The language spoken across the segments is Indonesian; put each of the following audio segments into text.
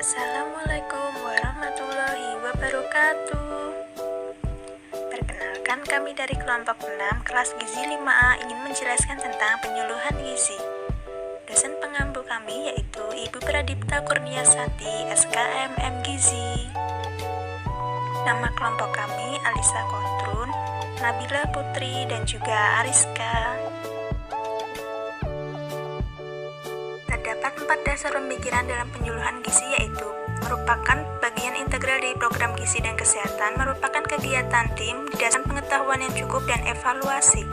Assalamualaikum warahmatullahi wabarakatuh. Perkenalkan, kami dari kelompok 6 kelas gizi 5A ingin menjelaskan tentang penyuluhan gizi. Dosen pengampu kami yaitu Ibu Pradipta Kurniasati, SKM M Gizi. Nama kelompok kami Alisa Kontrun, Nabila Putri, dan juga Ariska. Terdapat 4 dasar pemikiran dalam penyuluhan gizi, yaitu merupakan bagian integral dari program gizi dan kesehatan, merupakan kegiatan tim, didasarkan pengetahuan yang cukup, dan evaluasi.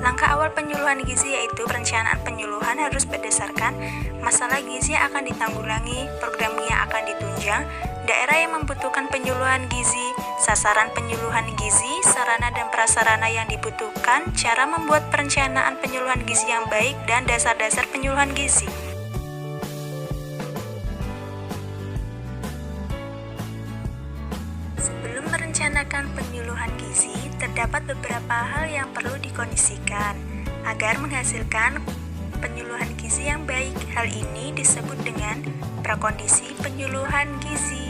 Langkah awal penyuluhan gizi yaitu perencanaan penyuluhan harus berdasarkan masalah gizi yang akan ditanggulangi, program yang akan ditunjang, daerah yang membutuhkan penyuluhan gizi, sasaran penyuluhan gizi, sarana dan prasarana yang dibutuhkan, cara membuat perencanaan penyuluhan gizi yang baik, dan dasar-dasar penyuluhan gizi. Sebelum merencanakan penyuluhan gizi, terdapat beberapa hal yang perlu dikondisikan agar menghasilkan penyuluhan gizi yang baik. Hal ini disebut dengan prakondisi penyuluhan gizi.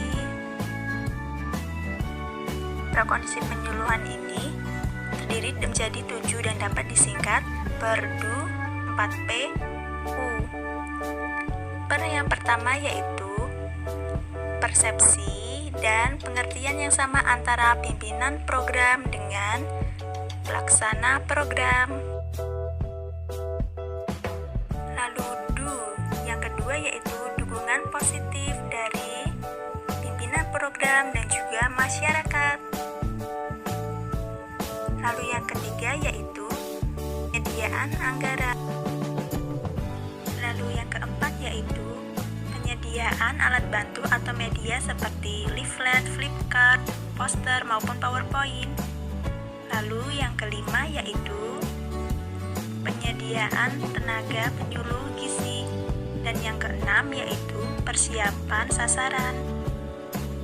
Prakondisi penyuluhan ini terdiri menjadi 7 dan dapat disingkat PERDU 4P U. Yang pertama yaitu persepsi dan pengertian yang sama antara pimpinan program dengan pelaksana program. Lalu yang kedua yaitu dukungan positif dari pimpinan program dan juga masyarakat. Lalu yang ketiga yaitu penyediaan anggaran. Lalu yang keempat yaitu penyediaan alat bantu atau media seperti leaflet, flipchart, poster maupun PowerPoint. Lalu yang kelima yaitu penyediaan tenaga penyuluh gizi. Dan yang keenam yaitu persiapan sasaran.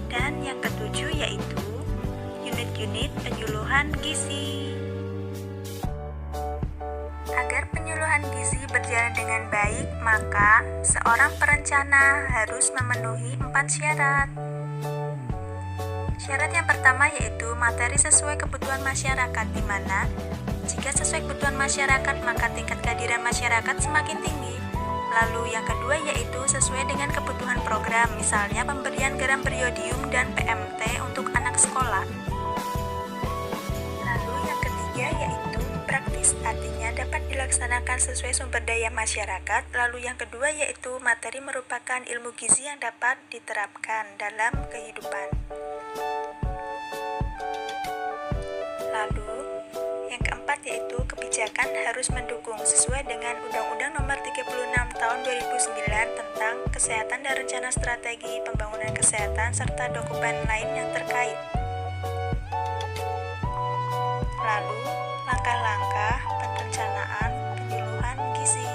Dan yang ketujuh yaitu unit-unit penyuluhan gizi. Agar penyuluhan gizi berjalan dengan baik, maka seorang perencana harus memenuhi 4 syarat. Syarat yang pertama yaitu materi sesuai kebutuhan masyarakat, di mana jika sesuai kebutuhan masyarakat maka tingkat kehadiran masyarakat semakin tinggi. Lalu yang kedua yaitu sesuai dengan kebutuhan program, misalnya pemberian garam beriodium dan PMT untuk anak sekolah. Lalu yang ketiga yaitu praktis, artinya dapat dilaksanakan sesuai sumber daya masyarakat. Lalu yang kedua yaitu materi merupakan ilmu gizi yang dapat diterapkan dalam kehidupan. Lalu yang keempat yaitu kebijakan harus mendukung sesuai dengan Undang-Undang Nomor 36 Tahun 2009 tentang Kesehatan dan Rencana Strategi Pembangunan Kesehatan serta dokumen lain yang terkait. Lalu langkah-langkah perencanaan penyuluhan gizi.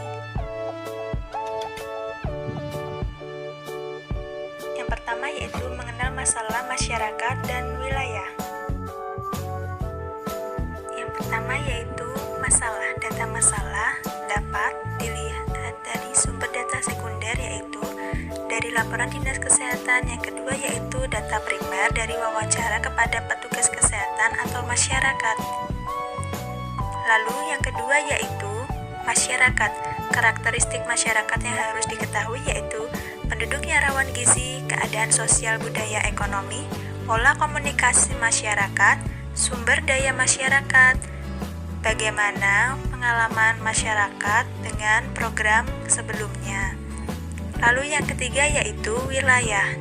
Yang pertama yaitu mengenal masalah masyarakat dan wilayah. Yang pertama yaitu masalah. Data masalah dapat dilihat dari sumber data sekunder yaitu dari laporan Dinas Kesehatan. Yang kedua yaitu data primer dari wawancara kepada petugas kesehatan atau masyarakat. Lalu yang kedua yaitu masyarakat. Karakteristik masyarakat yang harus diketahui yaitu penduduk yang rawan gizi, keadaan sosial, budaya, ekonomi, pola komunikasi masyarakat, sumber daya masyarakat, bagaimana pengalaman masyarakat dengan program sebelumnya. Lalu yang ketiga yaitu wilayah.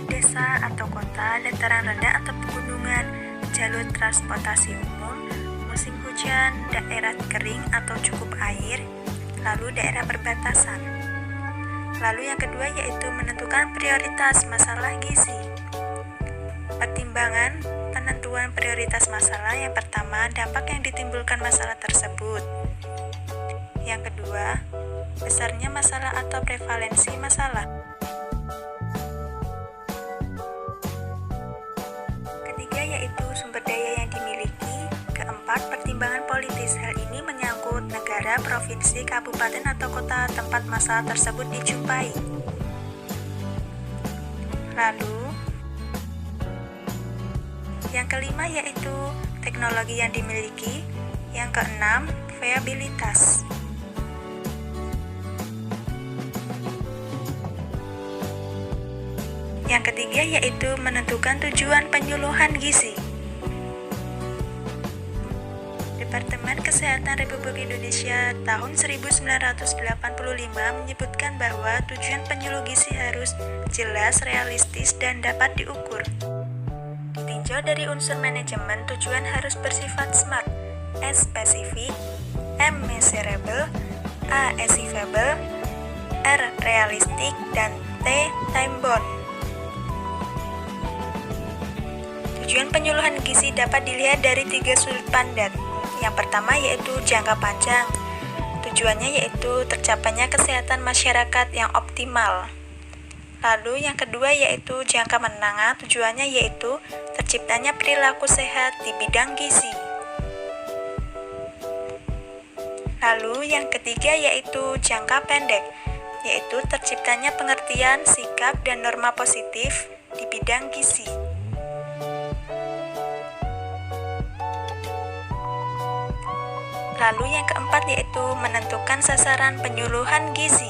Desa atau kota, dataran rendah atau pegunungan, jalur transportasi umum, musim hujan, daerah kering atau cukup air, lalu daerah perbatasan. Lalu yang kedua yaitu menentukan prioritas masalah gizi. Pertimbangan penentuan prioritas masalah, yang pertama dampak yang ditimbulkan masalah tersebut. Yang kedua, besarnya masalah atau prevalensi masalah. Ketiga yaitu sumber daya yang dimiliki. Keempat, pertimbangan politis. Hal ini menyangkut negara, provinsi, kabupaten atau kota tempat masalah tersebut dijumpai. Lalu, yang kelima yaitu teknologi yang dimiliki. Yang keenam, viabilitas. Yang ketiga yaitu menentukan tujuan penyuluhan gizi. Departemen Kesehatan Republik Indonesia tahun 1985 menyebutkan bahwa tujuan penyuluh gizi harus jelas, realistis, dan dapat diukur. Ditinjau dari unsur manajemen, tujuan harus bersifat SMART, S spesifik, M measurable, A achievable, R realistic, dan T time bound. Tujuan penyuluhan gizi dapat dilihat dari 3 sudut pandang. Yang pertama yaitu jangka panjang. Tujuannya yaitu tercapainya kesehatan masyarakat yang optimal. Lalu yang kedua yaitu jangka menengah. Tujuannya yaitu terciptanya perilaku sehat di bidang gizi. Lalu yang ketiga yaitu jangka pendek, yaitu terciptanya pengertian, sikap, dan norma positif di bidang gizi. Lalu yang keempat yaitu menentukan sasaran penyuluhan gizi,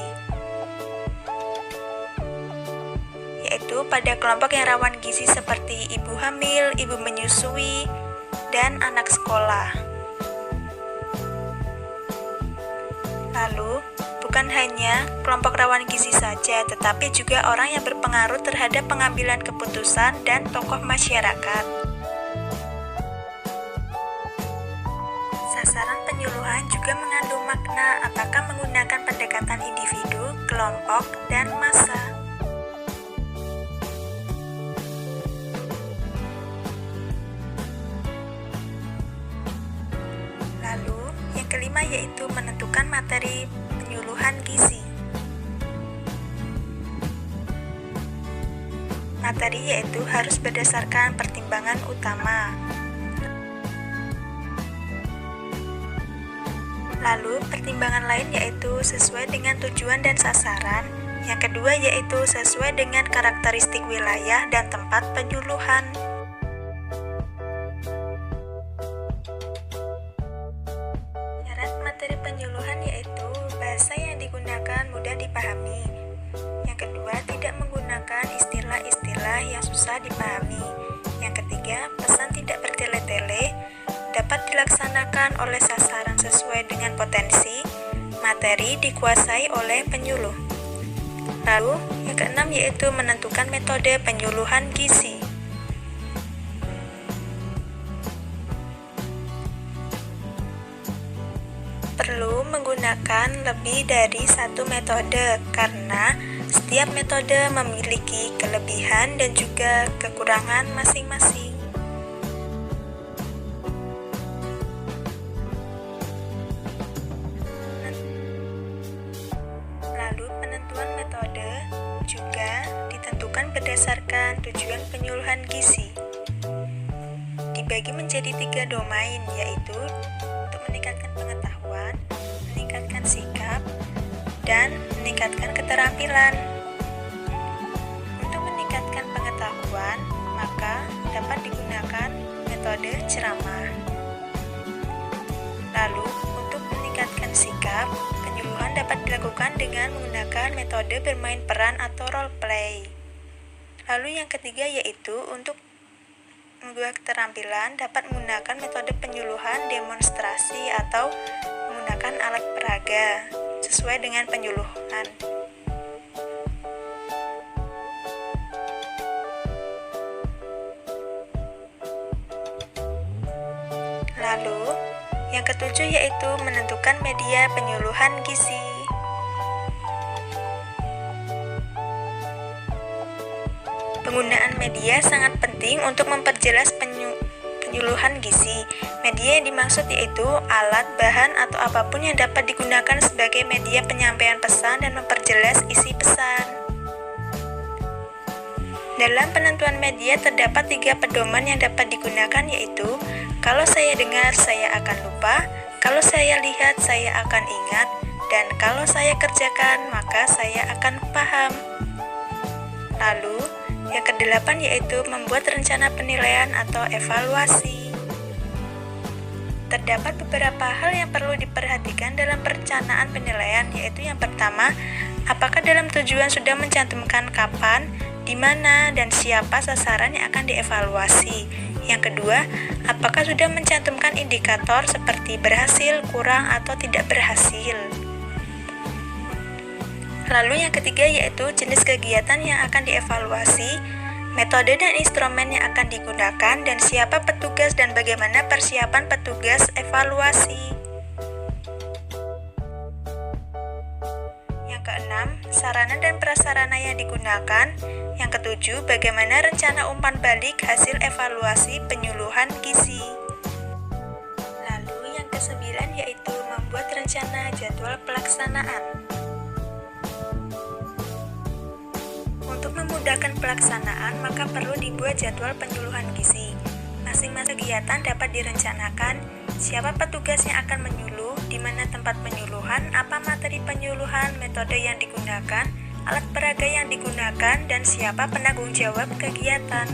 yaitu pada kelompok yang rawan gizi seperti ibu hamil, ibu menyusui, dan anak sekolah. Lalu, bukan hanya kelompok rawan gizi saja, tetapi juga orang yang berpengaruh terhadap pengambilan keputusan dan tokoh masyarakat. Sasaran penyuluhan juga mengandung makna apakah menggunakan pendekatan individu, kelompok, dan massa. Lalu, yang kelima yaitu menentukan materi penyuluhan gizi. Materi yaitu harus berdasarkan pertimbangan utama. Lalu, pertimbangan lain yaitu sesuai dengan tujuan dan sasaran. Yang kedua yaitu sesuai dengan karakteristik wilayah dan tempat penyuluhan. Syarat materi penyuluhan yaitu bahasa yang digunakan mudah dipahami. Yang kedua, tidak menggunakan istilah-istilah yang susah dipahami. Yang ketiga, pesan tidak bertele-tele, dapat dilaksanakan oleh sasaran sesuai dengan potensi, materi dikuasai oleh penyuluh. Lalu, yang keenam yaitu menentukan metode penyuluhan gizi. Perlu menggunakan lebih dari satu metode karena setiap metode memiliki kelebihan dan juga kekurangan masing-masing. Juga ditentukan berdasarkan tujuan penyuluhan gizi. Dibagi menjadi 3 domain, yaitu untuk meningkatkan pengetahuan, meningkatkan sikap, dan meningkatkan keterampilan. Untuk meningkatkan pengetahuan, maka dapat digunakan metode ceramah. Lalu, untuk meningkatkan sikap, penyuluhan dapat dilakukan dengan menggunakan metode bermain peran atau role play. Lalu yang ketiga yaitu untuk membuat keterampilan dapat menggunakan metode penyuluhan demonstrasi atau menggunakan alat peraga sesuai dengan penyuluhan. Lalu yang ketujuh yaitu menentukan media penyuluhan gizi. Penggunaan media sangat penting untuk memperjelas penyuluhan gizi. Media yang dimaksud yaitu alat, bahan, atau apapun yang dapat digunakan sebagai media penyampaian pesan dan memperjelas isi pesan. Dalam penentuan media terdapat 3 pedoman yang dapat digunakan yaitu kalau saya dengar, saya akan lupa, kalau saya lihat, saya akan ingat, dan kalau saya kerjakan, maka saya akan paham. Lalu, Yang kedelapan yaitu membuat rencana penilaian atau evaluasi. Terdapat beberapa hal yang perlu diperhatikan dalam perencanaan penilaian, yaitu yang pertama, apakah dalam tujuan sudah mencantumkan kapan, di mana, dan siapa sasaran yang akan dievaluasi. Yang kedua, apakah sudah mencantumkan indikator seperti berhasil, kurang, atau tidak berhasil. Lalu yang ketiga yaitu jenis kegiatan yang akan dievaluasi, metode dan instrumen yang akan digunakan, dan siapa petugas dan bagaimana persiapan petugas evaluasi. Yang keenam, sarana dan prasarana yang digunakan. Yang ketujuh, bagaimana rencana umpan balik hasil evaluasi penyuluhan gizi. Lalu yang kesembilan yaitu membuat rencana jadwal pelaksanaan. Untuk memudahkan pelaksanaan, maka perlu dibuat jadwal penyuluhan gizi. Masing-masing kegiatan dapat direncanakan, siapa petugas yang akan menyuluh, di mana tempat penyuluhan, apa materi penyuluhan, metode yang digunakan, alat peraga yang digunakan, dan siapa penanggung jawab kegiatan.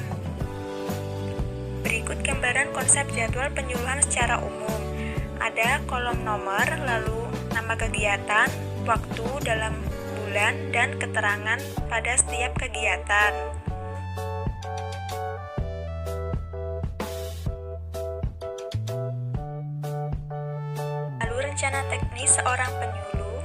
Berikut gambaran konsep jadwal penyuluhan secara umum. Ada kolom nomor, lalu nama kegiatan, waktu dalam bulan, dan keterangan pada setiap kegiatan. Lalu rencana teknis seorang penyuluh.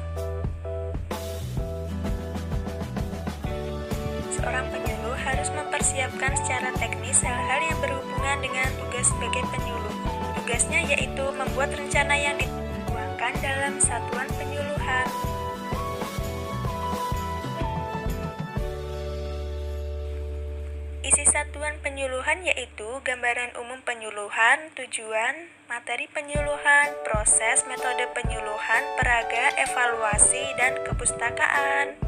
Seorang penyuluh harus mempersiapkan secara teknis hal-hal yang berhubungan dengan tugas sebagai penyuluh. Tugasnya yaitu membuat rencana yang dituangkan dalam satuan penyuluhan. Isi satuan penyuluhan yaitu gambaran umum penyuluhan, tujuan, materi penyuluhan, proses, metode penyuluhan, peraga, evaluasi, dan kepustakaan.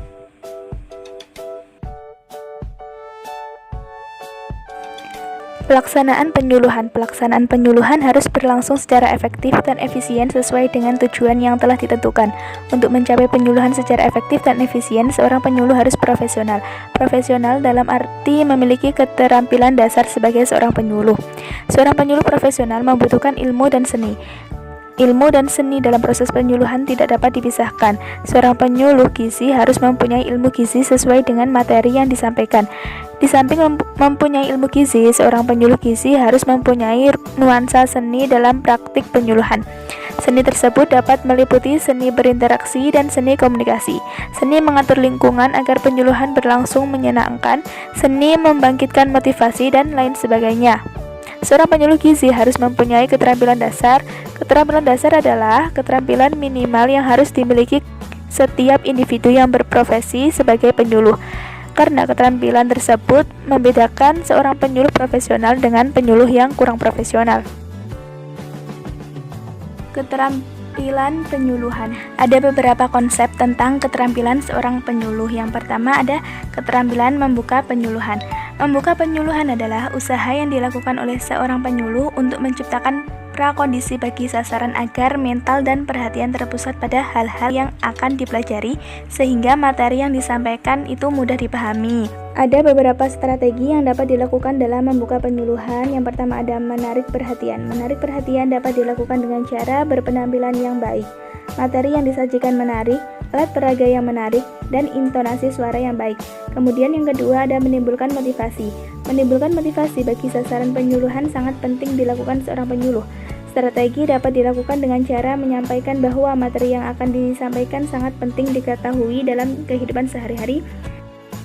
Pelaksanaan penyuluhan. Pelaksanaan penyuluhan harus berlangsung secara efektif dan efisien sesuai dengan tujuan yang telah ditentukan. Untuk mencapai penyuluhan secara efektif dan efisien, seorang penyuluh harus profesional. Profesional dalam arti memiliki keterampilan dasar sebagai seorang penyuluh. Seorang penyuluh profesional membutuhkan ilmu dan seni. Ilmu dan seni dalam proses penyuluhan tidak dapat dipisahkan. Seorang penyuluh gizi harus mempunyai ilmu gizi sesuai dengan materi yang disampaikan. Di samping mempunyai ilmu gizi, seorang penyuluh gizi harus mempunyai nuansa seni dalam praktik penyuluhan. Seni tersebut dapat meliputi seni berinteraksi dan seni komunikasi, seni mengatur lingkungan agar penyuluhan berlangsung menyenangkan, seni membangkitkan motivasi, dan lain sebagainya. Seorang penyuluh gizi harus mempunyai keterampilan dasar. Keterampilan dasar adalah keterampilan minimal yang harus dimiliki setiap individu yang berprofesi sebagai penyuluh, karena keterampilan tersebut membedakan seorang penyuluh profesional dengan penyuluh yang kurang profesional. Keterampilan penyuluhan. Ada beberapa konsep tentang keterampilan seorang penyuluh. Yang pertama ada keterampilan membuka penyuluhan. Membuka penyuluhan adalah usaha yang dilakukan oleh seorang penyuluh untuk menciptakan prakondisi bagi sasaran agar mental dan perhatian terpusat pada hal-hal yang akan dipelajari sehingga materi yang disampaikan itu mudah dipahami. Ada beberapa strategi yang dapat dilakukan dalam membuka penyuluhan. Yang pertama ada menarik perhatian. Menarik perhatian dapat dilakukan dengan cara berpenampilan yang baik, materi yang disajikan menarik, alat peraga yang menarik, dan intonasi suara yang baik. Kemudian yang kedua ada menimbulkan motivasi. Menimbulkan motivasi bagi sasaran penyuluhan sangat penting dilakukan seorang penyuluh. Strategi dapat dilakukan dengan cara menyampaikan bahwa materi yang akan disampaikan sangat penting diketahui dalam kehidupan sehari-hari.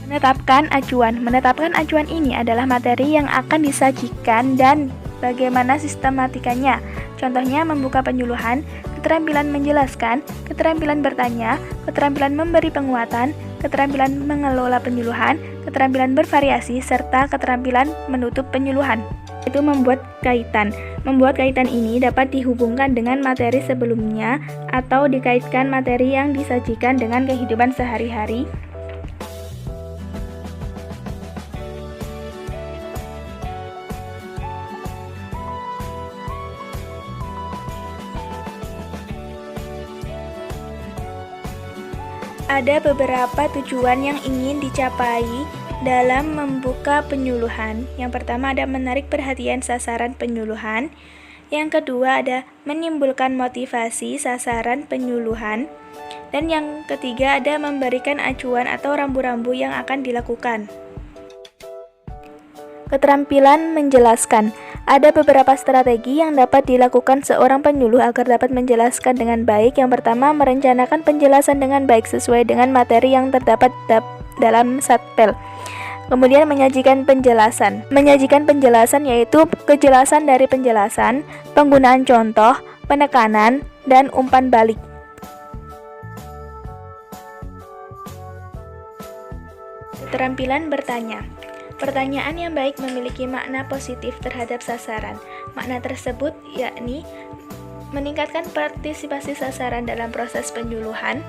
Menetapkan acuan. Menetapkan acuan ini adalah materi yang akan disajikan dan bagaimana sistematikanya. Contohnya membuka penyuluhan, keterampilan menjelaskan, keterampilan bertanya, keterampilan memberi penguatan, keterampilan mengelola penyuluhan, keterampilan bervariasi, serta keterampilan menutup penyuluhan. Itu membuat kaitan. Membuat kaitan ini dapat dihubungkan dengan materi sebelumnya atau dikaitkan materi yang disajikan dengan kehidupan sehari-hari. Ada beberapa tujuan yang ingin dicapai dalam membuka penyuluhan. Yang pertama ada menarik perhatian sasaran penyuluhan. Yang kedua ada menimbulkan motivasi sasaran penyuluhan. Dan yang ketiga ada memberikan acuan atau rambu-rambu yang akan dilakukan. Keterampilan menjelaskan. Ada beberapa strategi yang dapat dilakukan seorang penyuluh agar dapat menjelaskan dengan baik. Yang pertama, merencanakan penjelasan dengan baik sesuai dengan materi yang terdapat dalam satpel. Kemudian menyajikan penjelasan. Menyajikan penjelasan yaitu kejelasan dari penjelasan, penggunaan contoh, penekanan, dan umpan balik. Keterampilan bertanya. Pertanyaan yang baik memiliki makna positif terhadap sasaran. Makna tersebut yakni meningkatkan partisipasi sasaran dalam proses penyuluhan,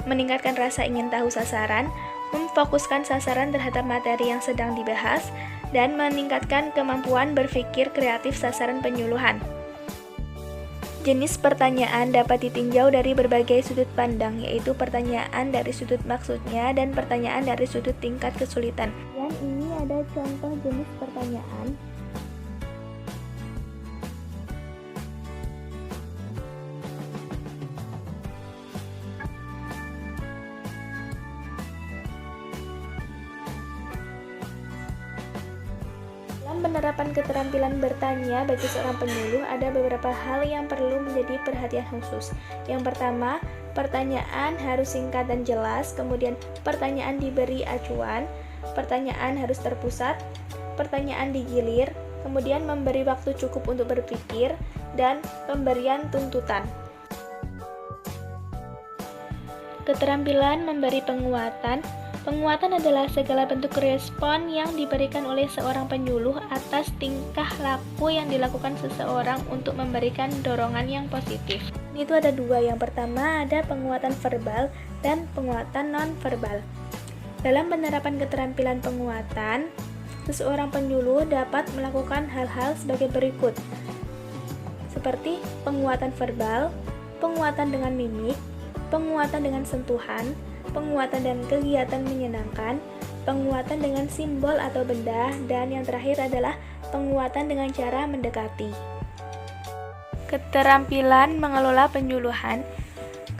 meningkatkan rasa ingin tahu sasaran, memfokuskan sasaran terhadap materi yang sedang dibahas, dan meningkatkan kemampuan berpikir kreatif sasaran penyuluhan. Jenis pertanyaan dapat ditinjau dari berbagai sudut pandang, yaitu pertanyaan dari sudut maksudnya dan pertanyaan dari sudut tingkat kesulitan. Dan ini ada contoh jenis pertanyaan. Dalam penerapan keterampilan bertanya bagi seorang penyuluh, ada beberapa hal yang perlu menjadi perhatian khusus. Yang pertama, pertanyaan harus singkat dan jelas, kemudian pertanyaan diberi acuan, pertanyaan harus terpusat, pertanyaan digilir, kemudian memberi waktu cukup untuk berpikir, dan pemberian tuntutan. Keterampilan memberi penguatan. Penguatan adalah segala bentuk respon yang diberikan oleh seorang penyuluh atas tingkah laku yang dilakukan seseorang untuk memberikan dorongan yang positif. Itu ada dua. Yang pertama ada penguatan verbal dan penguatan non-verbal. Dalam penerapan keterampilan penguatan, seseorang penyuluh dapat melakukan hal-hal sebagai berikut, seperti penguatan verbal, penguatan dengan mimik, penguatan dengan sentuhan, penguatan dan kegiatan menyenangkan, penguatan dengan simbol atau benda, dan yang terakhir adalah penguatan dengan cara mendekati. Keterampilan mengelola penyuluhan.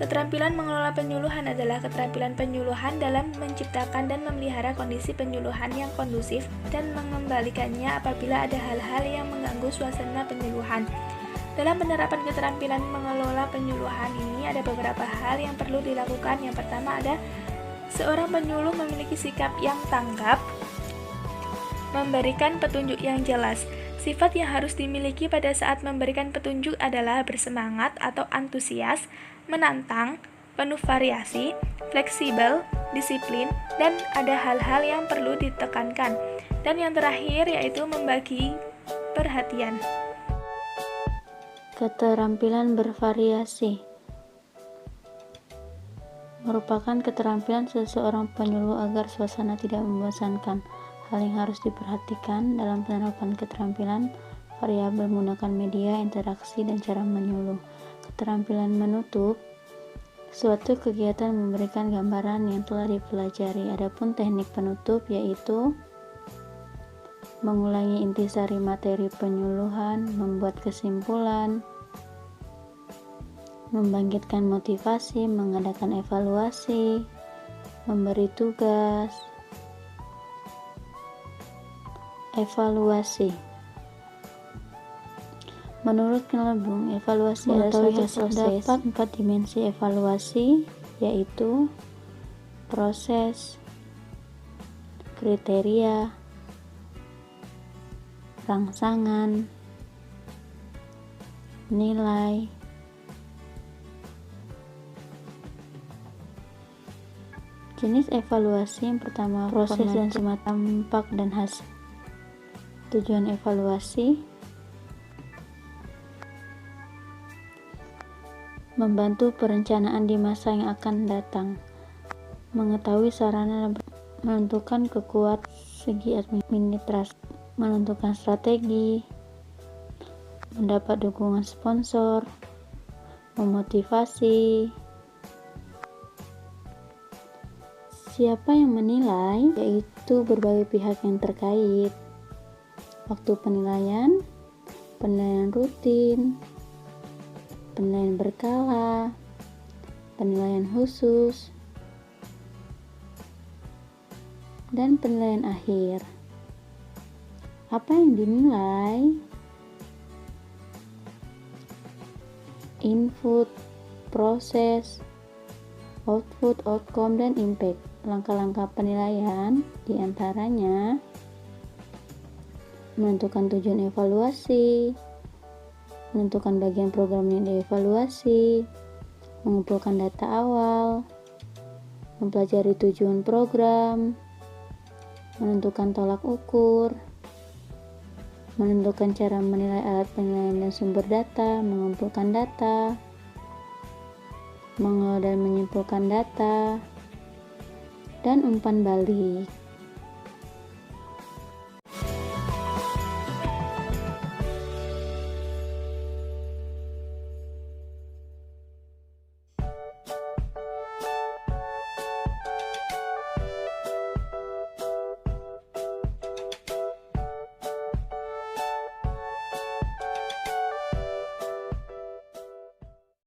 Keterampilan mengelola penyuluhan adalah keterampilan penyuluhan dalam menciptakan dan memelihara kondisi penyuluhan yang kondusif dan mengembalikannya apabila ada hal-hal yang mengganggu suasana penyuluhan. Dalam penerapan keterampilan mengelola penyuluhan ini ada beberapa hal yang perlu dilakukan. Yang pertama ada seorang penyuluh memiliki sikap yang tanggap, memberikan petunjuk yang jelas. Sifat yang harus dimiliki pada saat memberikan petunjuk adalah bersemangat atau antusias, menantang, penuh variasi, fleksibel, disiplin, dan ada hal-hal yang perlu ditekankan. Dan yang terakhir yaitu membagi perhatian. Keterampilan bervariasi merupakan keterampilan seseorang penyuluh agar suasana tidak membosankan. Hal yang harus diperhatikan dalam penerapan keterampilan variabel menggunakan media, interaksi, dan cara menyuluh. Keterampilan menutup suatu kegiatan memberikan gambaran yang telah dipelajari. Adapun teknik penutup yaitu mengulangi intisari materi penyuluhan, membuat kesimpulan, membangkitkan motivasi, mengadakan evaluasi, memberi tugas. Evaluasi. Menurut Knelbung, evaluasi adalah hasil terdapat 4 dimensi evaluasi, yaitu proses, kriteria, rangsangan, nilai. Jenis evaluasi yang pertama, proses dan semata dampak dan hasil. Tujuan evaluasi membantu perencanaan di masa yang akan datang, mengetahui sarana dan menentukan kekuatan segi administrasi, menentukan strategi, mendapat dukungan sponsor, memotivasi, Siapa yang menilai? Yaitu berbagai pihak yang terkait. Waktu penilaian, penilaian rutin, penilaian berkala, penilaian khusus, dan penilaian akhir. Apa yang dinilai? Input, proses, output, outcome, dan impact. Langkah-langkah penilaian diantaranya menentukan tujuan evaluasi, menentukan bagian program yang dievaluasi, mengumpulkan data awal, mempelajari tujuan program, menentukan tolak ukur, menentukan cara menilai alat penilaian dan sumber data, mengumpulkan data, mengolah dan menyimpulkan data, dan umpan balik.